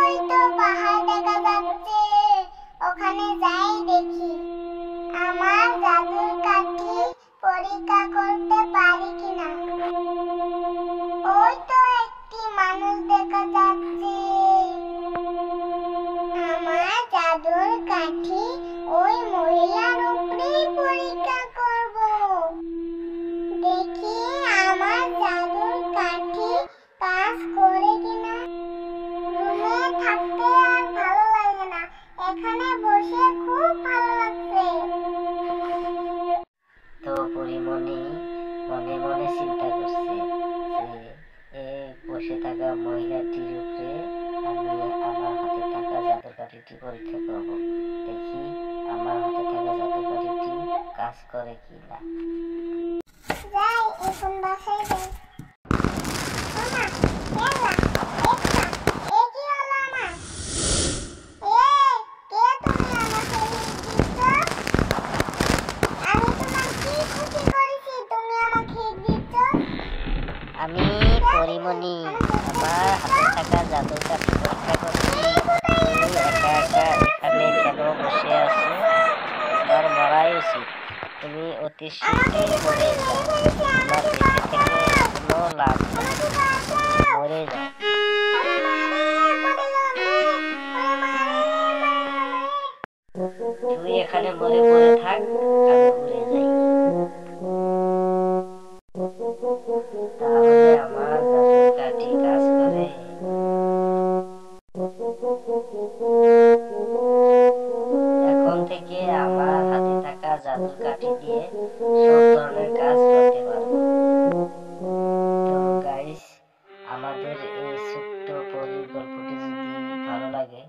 ওই তো পাহাড় দেখা যাচ্ছে, ওখানে যাই দেখি আমার জাদুর কাঠি পরীক্ষা করতে পারি কিনা। ওই তো একটি মানুষ দেখা যাচ্ছে। আমার জাদুর কাঠি ওই মহিলার উপরেই পরীক্ষা করব। দেখি আমার জাদুর কাঠি কাজ করে কিনা। রুমে থাকতে আর ভালো লাগে না, এখানে বসে খুব ভালো লাগছে। তো পরিমণি মনে মনে চিন্তা করছে যে এই বসে থাকা মহিলাটির উপরে আমি আমার হাতে থাকা জাদুর কাঠিটি পরীক্ষা করব। দেখি আমার হাতে থাকা জাদুর কাঠিটি কাজ করে কিনা। যাই এখন বাসায় যাই। ওমা, এলা, এ কি হলো আমার? কে তুমি আমাকে হিট দিচ্ছ? আমি তোমার কি ক্ষতি করেছি তুমি আমাকে হিট দিচ্ছ? আমি পরিমণি আমার হাতে থাকা জাদুর কাঠি পরীক্ষা করছি। তুমি একা একা এখানে কেন বসে আছো? তোমার মরাই উচিত। তুমি অতি শীঘ্রই মরে যাও। তোমার বেঁচে থেকে কোনো লাভ নেই। মরে যাও। তুই এখানে মরে পড়ে থাক, আমি উড়ে যাই। তাহলে আমার জাদুর কাঠি কাজ করে। এখন থেকে আমার হাতে থাকা জাদুর কাঠি দিয়ে সব ধরনের কাজ করতে পারবো। তো গাইস, আমাদের এই ছোট্ট পরীর গল্পটি যদি ভালো লাগে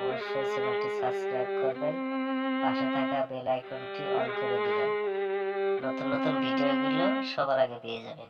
অবশ্যই চ্যানেলটি সাবস্ক্রাইব করবেন, পাশে থাকা বেল আইকনটি অন করে দিবেন। নতুন নতুন ভিডিওগুলো সবার আগে পেয়ে যাবেন।